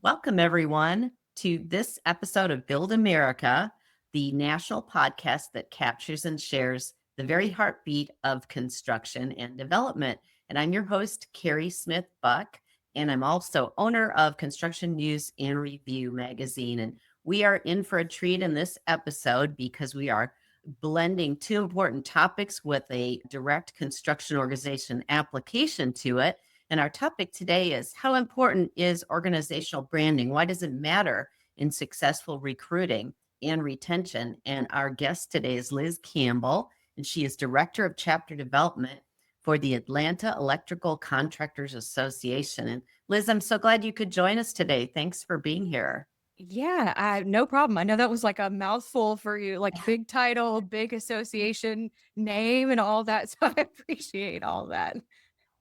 Welcome, everyone, to this episode of Build America, the national podcast that captures and shares the very heartbeat of construction and development. And I'm your host, Kerry Smith-Buck, and I'm also owner of Construction News and Review magazine. And we are in for a treat in this episode because we are blending two important topics with a direct construction organization application to it. And our topic today is how important is organizational branding? Why does it matter in successful recruiting and retention? And our guest today is Liz Campbell, and she is Director of Chapter Development for the Atlanta Electrical Contractors Association. And Liz, I'm so glad you could join us today. Thanks for being here. Yeah, no problem. I know that was like a mouthful for you, like big title, big association name and all that. So I appreciate all that.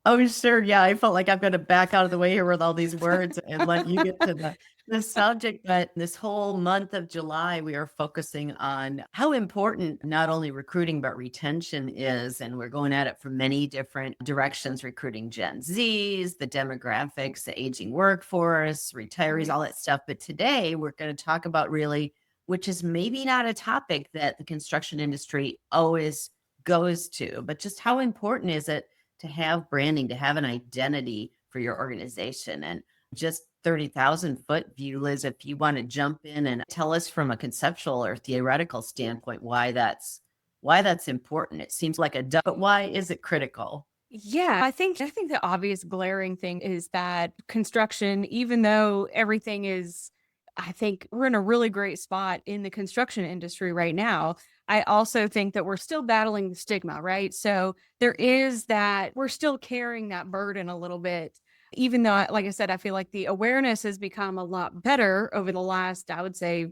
Oh, sure. Yeah, I felt like I've got to back out of the way here with all these words and let you get to the subject. But this whole month of July, we are focusing on how important not only recruiting, but retention is. And we're going at it from many different directions, recruiting Gen Zs, the demographics, the aging workforce, retirees, all that stuff. But today we're going to talk about really, which is maybe not a topic that the construction industry always goes to, but just how important is it to have branding, to have an identity for your organization. And just 30,000 foot view, Liz, if you want to jump in and tell us from a conceptual or theoretical standpoint why that's important. It seems like but why is it critical? Yeah, I think the obvious glaring thing is that construction, even though everything is, I think we're in a really great spot in the construction industry right now. I also think that we're still battling the stigma, right? So there is that we're still carrying that burden a little bit, even though, like I said, I feel like the awareness has become a lot better over the last, I would say,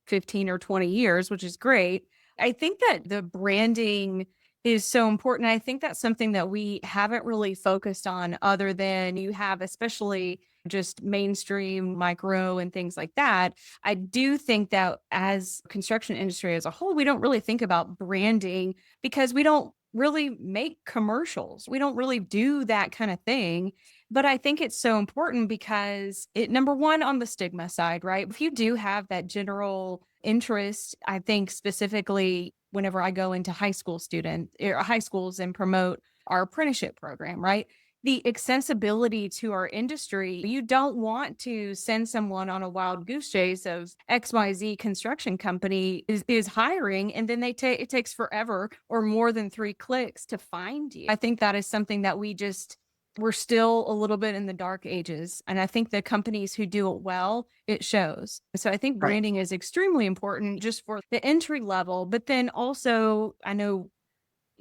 15 or 20 years, which is great. I think that the branding is so important. I think that's something that we haven't really focused on other than you have, especially just mainstream micro and things like that. I do think that as construction industry as a whole, we don't really think about branding because we don't really make commercials. We don't really do that kind of thing. But I think it's so important because it, number one, on the stigma side, right? If you do have that general interest, I think specifically whenever I go into high schools and promote our apprenticeship program, right? The accessibility to our industry, you don't want to send someone on a wild goose chase of XYZ construction company is hiring, and then it takes forever or more than 3 clicks to find you. I think that is something that we're still a little bit in the dark ages. And I think the companies who do it well, it shows. So I think branding is extremely important just for the entry level, but then also I know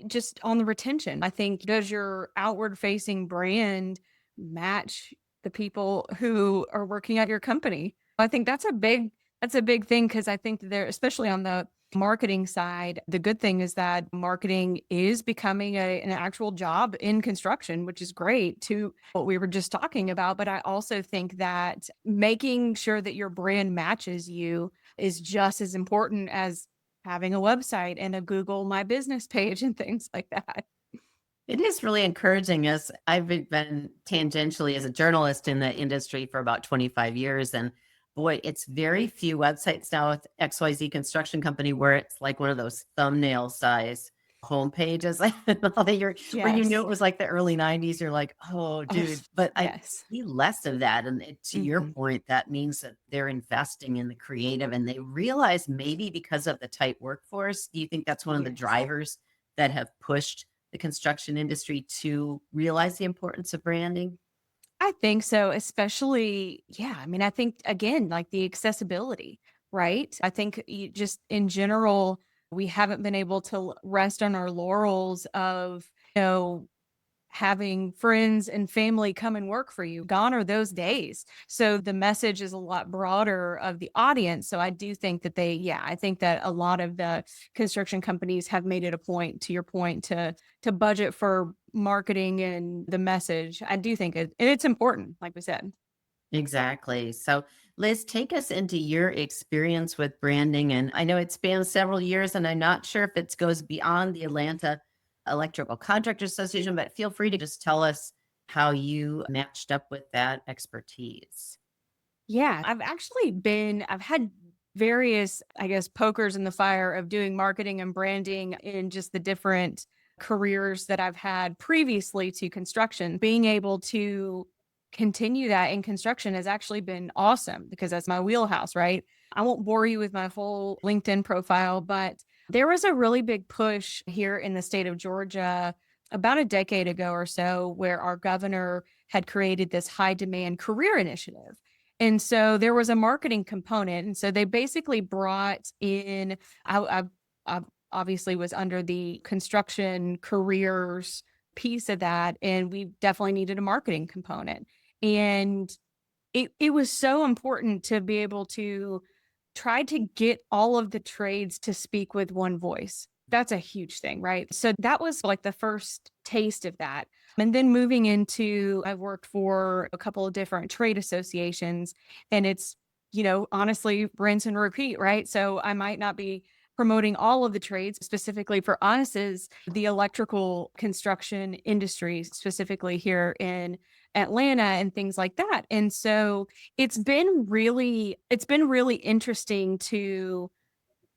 just on the retention, I think, does your outward facing brand match the people who are working at your company? I think that's a big thing because I think that especially on the marketing side, the good thing is that marketing is becoming an actual job in construction, which is great to what we were just talking about. But I also think that making sure that your brand matches you is just as important as having a website and a Google My Business page and things like that. It is really encouraging, as I've been tangentially as a journalist in the industry for about 25 years. And boy, it's very few websites now with XYZ construction company where it's like one of those thumbnail size homepages where you knew it was like the early 90s. You're like, oh, dude. But I see less of that. And to your point, that means that they're investing in the creative and they realize maybe because of the tight workforce. Do you think that's one of the drivers that have pushed the construction industry to realize the importance of branding? I think so, especially, I mean, I think again, like the accessibility, right? I think just in general, we haven't been able to rest on our laurels of, having friends and family come and work for you. Gone are those days. So the message is a lot broader of the audience. So I do think that I think that a lot of the construction companies have made it a point, to your point, to budget for marketing and the message. I do think it's important, like we said. Exactly. So Liz, take us into your experience with branding. And I know it spans several years, and I'm not sure if it goes beyond the Atlanta Electrical Contractors Association, but feel free to just tell us how you matched up with that expertise. Yeah, I've had various, I guess, pokers in the fire of doing marketing and branding in just the different careers that I've had previously to construction. Being able to continue that in construction has actually been awesome because that's my wheelhouse, right? I won't bore you with my full LinkedIn profile, but there was a really big push here in the state of Georgia about a decade ago or so where our governor had created this high demand career initiative. And so there was a marketing component. And so they basically brought in, I obviously was under the construction careers piece of that. And we definitely needed a marketing component. And it was so important to be able to try to get all of the trades to speak with one voice. That's a huge thing, right? So that was like the first taste of that. And then moving into, I've worked for a couple of different trade associations, and it's, honestly, rinse and repeat, right? So I might not be promoting all of the trades. Specifically for us is the electrical construction industry, specifically here in Atlanta and things like that. And so it's been really interesting to,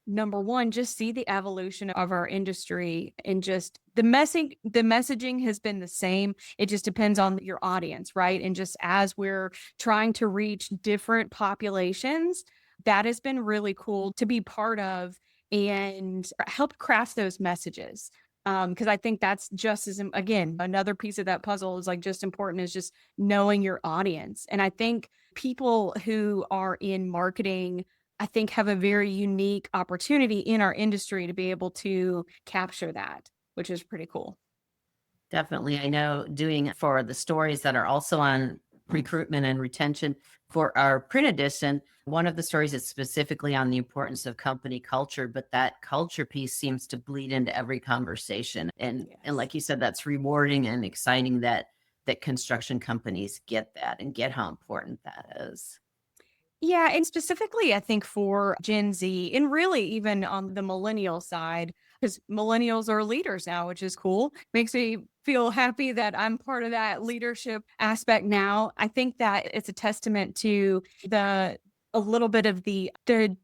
number one, just see the evolution of our industry, and just the messaging has been the same. It just depends on your audience, right? And just as we're trying to reach different populations, that has been really cool to be part of and help craft those messages. Because I think that's just as, again, another piece of that puzzle is like just important as just knowing your audience. And I think people who are in marketing, I think, have a very unique opportunity in our industry to be able to capture that, which is pretty cool. Definitely. I know doing for the stories that are also on recruitment and retention for our print edition, one of the stories is specifically on the importance of company culture, but that culture piece seems to bleed into every conversation. And Yes. like you said, that's rewarding and exciting that construction companies get that and get how important that is. Yeah, and specifically, I think for Gen Z, and really even on the millennial side, because millennials are leaders now, which is cool. Makes me feel happy that I'm part of that leadership aspect now. I think that it's a testament to the a little bit of the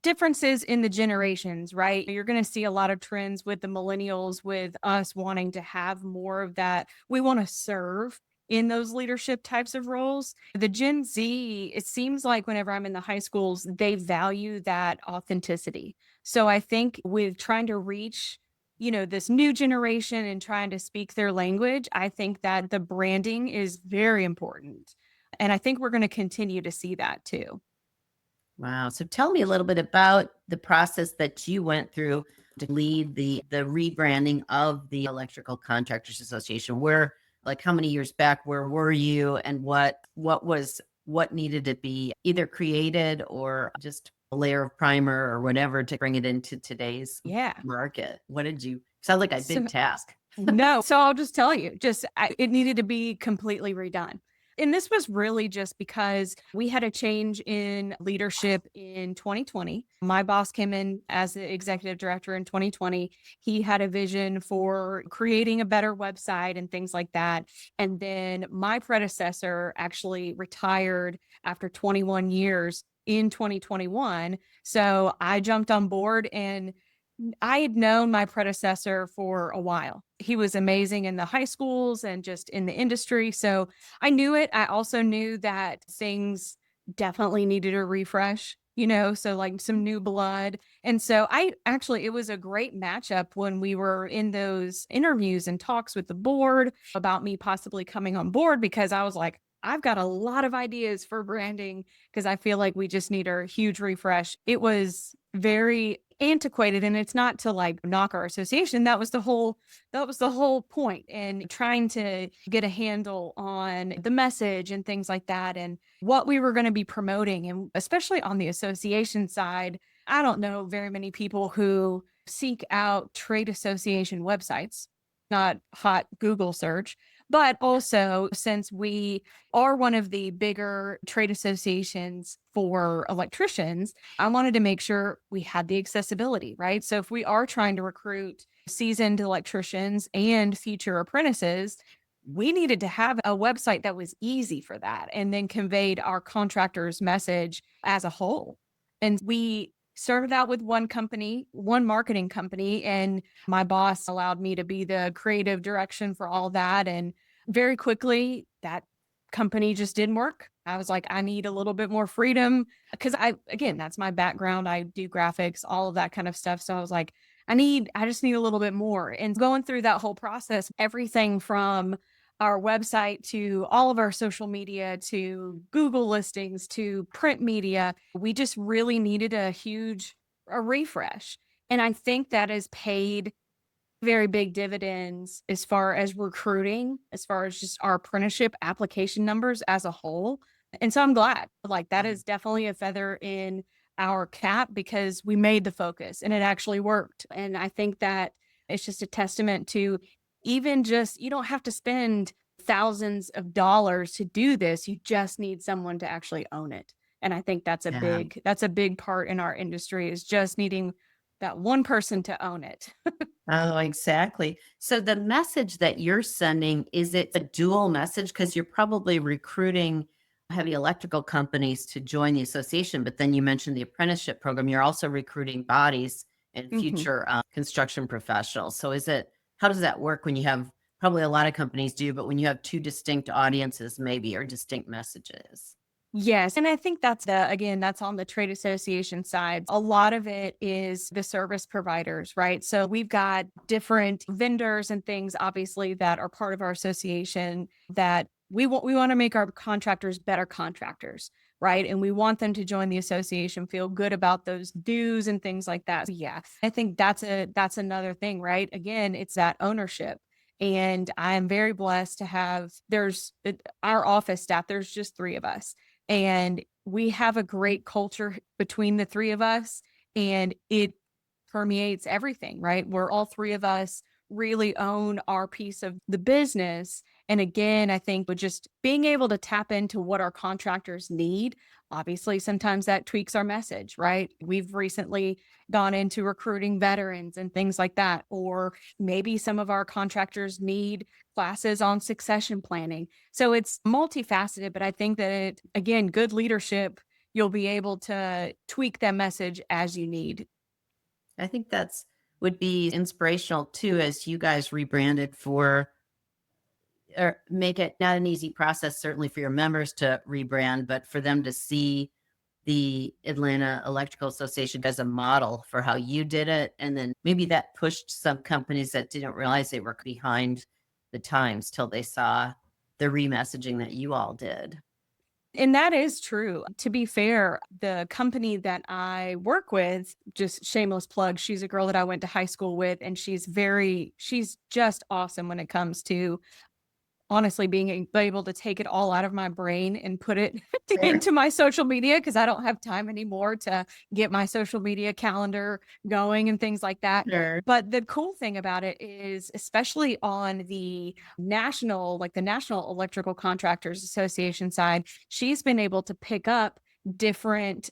differences in the generations, right? You're going to see a lot of trends with the millennials, with us wanting to have more of that. We want to serve in those leadership types of roles. The Gen Z, it seems like whenever I'm in the high schools, they value that authenticity. So I think with trying to reach, this new generation and trying to speak their language, I think that the branding is very important. And I think we're going to continue to see that too. Wow. So tell me a little bit about the process that you went through to lead the rebranding of the Electrical Contractors Association. Where, like, how many years back, where were you, and what needed to be either created or just a layer of primer or whatever to bring it into today's Yeah. market? What did you sound like a So big task? no. So I'll just tell you, it needed to be completely redone. And this was really just because we had a change in leadership in 2020. My boss came in as the executive director in 2020. He had a vision for creating a better website and things like that. And then my predecessor actually retired after 21 years in 2021. So I jumped on board, and I had known my predecessor for a while. He was amazing in the high schools and just in the industry. So I knew it. I also knew that things definitely needed a refresh, so like some new blood. And so it was a great matchup when we were in those interviews and talks with the board about me possibly coming on board, because I was like, I've got a lot of ideas for branding because I feel like we just need a huge refresh. It was very antiquated, and it's not to like knock our association. That was the whole point, and trying to get a handle on the message and things like that and what we were going to be promoting. And especially on the association side, I don't know very many people who seek out trade association websites, not hot Google search, But also, since we are one of the bigger trade associations for electricians, I wanted to make sure we had the accessibility, right? So if we are trying to recruit seasoned electricians and future apprentices, we needed to have a website that was easy for that and then conveyed our contractors' message as a whole. And we started out with one company, one marketing company, and my boss allowed me to be the creative direction for all that. And very quickly, that company just didn't work. I was like, I need a little bit more freedom because again, that's my background. I do graphics, all of that kind of stuff. So I was like, I just need a little bit more. And going through that whole process, everything from our website to all of our social media to Google listings to print media, we just really needed a refresh. And I think that has paid very big dividends as far as recruiting, as far as just our apprenticeship application numbers as a whole. And so I'm glad, like, that is definitely a feather in our cap because we made the focus and it actually worked. And I think that it's just a testament to even just, you don't have to spend thousands of dollars to do this. You just need someone to actually own it. And I think Yeah. that's a big part in our industry is just needing that one person to own it. Oh, exactly. So the message that you're sending, is it a dual message? Because you're probably recruiting heavy electrical companies to join the association, but then you mentioned the apprenticeship program. You're also recruiting bodies and Mhm. future construction professionals. So how does that work when you have, probably a lot of companies do, but when you have two distinct audiences, maybe, or distinct messages? Yes. And I think again, that's on the trade association side. A lot of it is the service providers, right? So we've got different vendors and things, obviously, that are part of our association that we want to make our contractors better contractors, right? And we want them to join the association, feel good about those dues and things like that. So yeah, I think that's another thing, right? Again, it's that ownership. And I am very blessed to have, our office staff, there's just three of us and we have a great culture between the three of us, and it permeates everything, right? Where all three of us really own our piece of the business. And again, I think with just being able to tap into what our contractors need, obviously, sometimes that tweaks our message, right? We've recently gone into recruiting veterans and things like that. Or maybe some of our contractors need classes on succession planning. So it's multifaceted, but I think that again, good leadership, you'll be able to tweak that message as you need. I think that's would be inspirational too, as you guys rebranded for, or make it not an easy process, certainly for your members to rebrand, but for them to see the Atlanta Electrical Association as a model for how you did it. And then maybe that pushed some companies that didn't realize they were behind the times till they saw the remessaging that you all did. And that is true. To be fair, the company that I work with, just shameless plug, she's a girl that I went to high school with, and she's just awesome when it comes to honestly being able to take it all out of my brain and put it Sure. into my social media because I don't have time anymore to get my social media calendar going and things like that. Sure. But the cool thing about it is, especially on the National Electrical Contractors Association side, she's been able to pick up different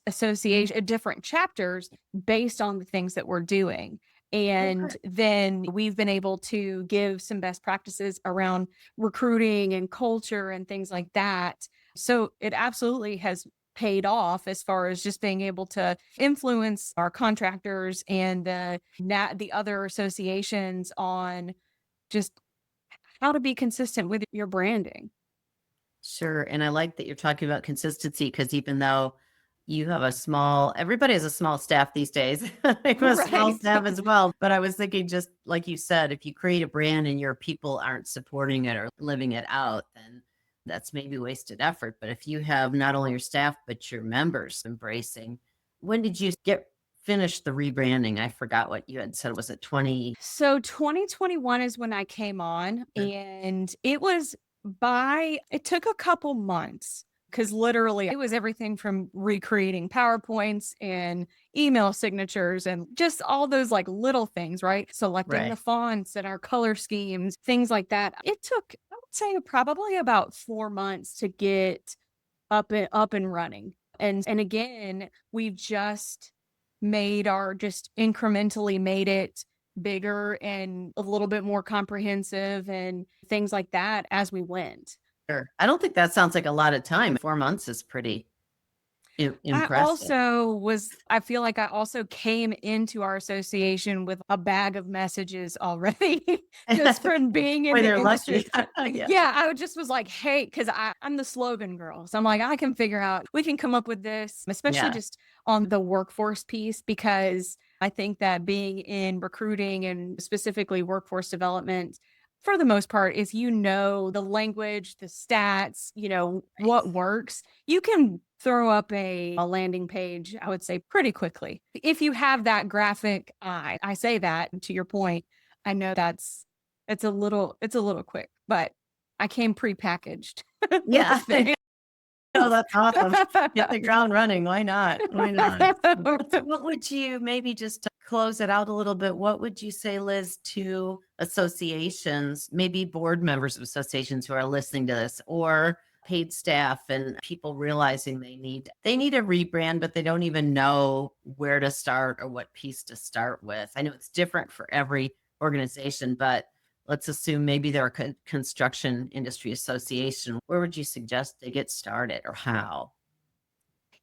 chapters based on the things that we're doing. And then we've been able to give some best practices around recruiting and culture and things like that. So it absolutely has paid off as far as just being able to influence our contractors and the other associations on just how to be consistent with your branding. Sure. And I like that you're talking about consistency, because even though you have everybody has a small staff these days. I have a small Right. staff as well. But I was thinking, just like you said, if you create a brand and your people aren't supporting it or living it out, then that's maybe wasted effort. But if you have not only your staff, but your members embracing, when did you finish the rebranding? I forgot what you had said. Was it 20? So 2021 is when I came on, and it took a couple months because literally it was everything from recreating PowerPoints and email signatures and just all those like little things, right? Selecting the Right. fonts and our color schemes, things like that. It took, I say probably about 4 months to get up and running. And again, we've just incrementally made it bigger and a little bit more comprehensive and things like that as we went. Sure. I don't think that sounds like a lot of time. 4 months is pretty impressive. I feel like I also came into our association with a bag of messages already just from being in Boy, the they're lucky. industry. Yeah. Yeah, I just was like, hey, because I'm the slogan girl. So I'm like, I can figure out, we can come up with this, especially Yeah. just on the workforce piece, because I think that being in recruiting and specifically workforce development, for the most part, is the language, the stats, what works. You can throw up a landing page, I would say, pretty quickly. If you have that graphic eye, I say that to your point. I know it's a little quick, but I came prepackaged with Yeah. things. Oh, that's awesome. Hit the ground running. Why not? Why not? So what would you, maybe just to close it out a little bit, what would you say, Liz, to associations, maybe board members of associations who are listening to this, or paid staff and people realizing they need a rebrand, but they don't even know where to start or what piece to start with? I know it's different for every organization, but let's assume maybe they're a construction industry association. Where would you suggest they get started, or how?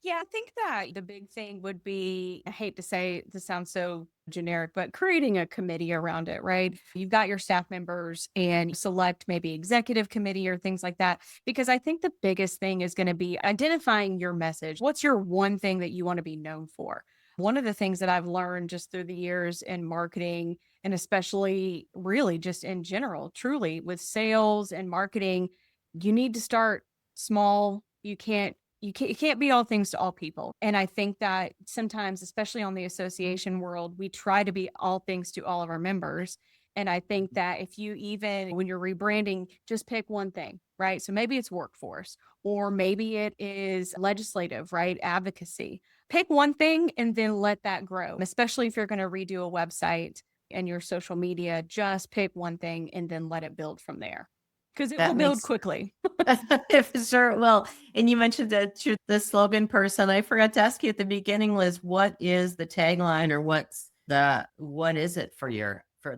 Yeah, I think that the big thing would be, I hate to say this sounds so generic, but creating a committee around it, right? You've got your staff members and you select maybe executive committee or things like that. Because I think the biggest thing is going to be identifying your message. What's your one thing that you want to be known for? One of the things that I've learned just through the years in marketing, and especially really just in general, truly with sales and marketing, you need to start small. You can't be all things to all people. And I think that sometimes, especially on the association world, we try to be all things to all of our members. And I think that if you, even when you're rebranding, just pick one thing, right? So maybe it's workforce, or maybe it is legislative, right? Advocacy. Pick one thing and then let that grow, especially if you're going to redo a website and your social media. Just pick one thing and then let it build from there, because it will That build makes quickly. if sure. Well, and you mentioned that you're the slogan person. I forgot to ask you at the beginning, Liz, what is the tagline, or what is it for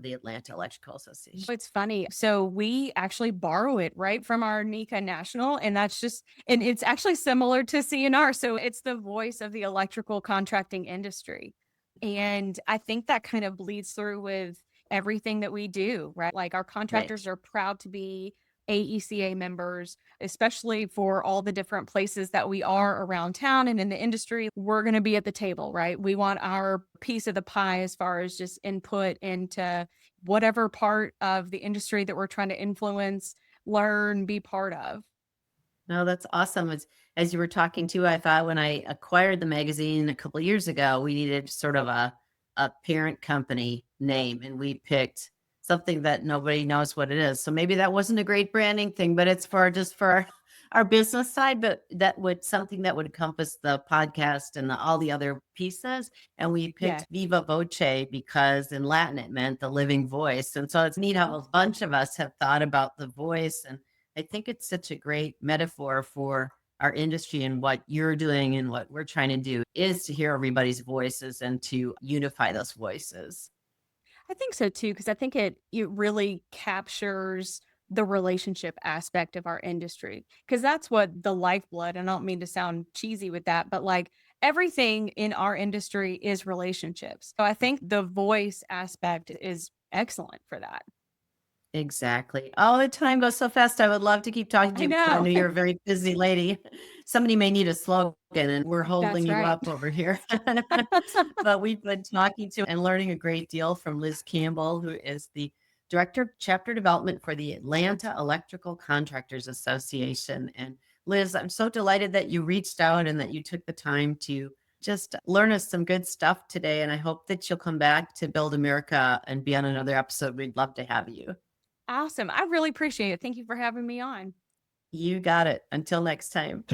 the Atlanta Electrical Association? It's funny. So we actually borrow it right from our NECA National, and it's actually similar to CNR. So it's the voice of the electrical contracting industry. And I think that kind of bleeds through with everything that we do, right? Like our Right. contractors are proud to be AECA members, especially for all the different places that we are around town and in the industry. We're going to be at the table, right? We want our piece of the pie as far as just input into whatever part of the industry that we're trying to influence, learn, be part of. No, that's awesome. As you were talking to, I thought when I acquired the magazine a couple of years ago, we needed sort of a parent company name, and we picked something that nobody knows what it is. So maybe that wasn't a great branding thing, but it's for our business side, but that would something that would encompass the podcast and all the other pieces. And we Yeah. picked Viva Voce because in Latin it meant the living voice. And so it's neat how a bunch of us have thought about the voice, and I think it's such a great metaphor for our industry, and what you're doing and what we're trying to do is to hear everybody's voices and to unify those voices. I think so too, because I think it really captures the relationship aspect of our industry, because that's what the lifeblood, and I don't mean to sound cheesy with that, but like everything in our industry is relationships. So I think the voice aspect is excellent for that. Exactly. Oh, the time goes so fast. I would love to keep talking to I you, but I know. know you're a very busy lady. Somebody may need a slogan, and we're holding That's you right. up over here. But we've been talking to and learning a great deal from Liz Campbell, who is the Director of Chapter Development for the Atlanta Electrical Contractors Association. And Liz, I'm so delighted that you reached out and that you took the time to just learn us some good stuff today. And I hope that you'll come back to Build America and be on another episode. We'd love to have you. Awesome. I really appreciate it. Thank you for having me on. You got it. Until next time.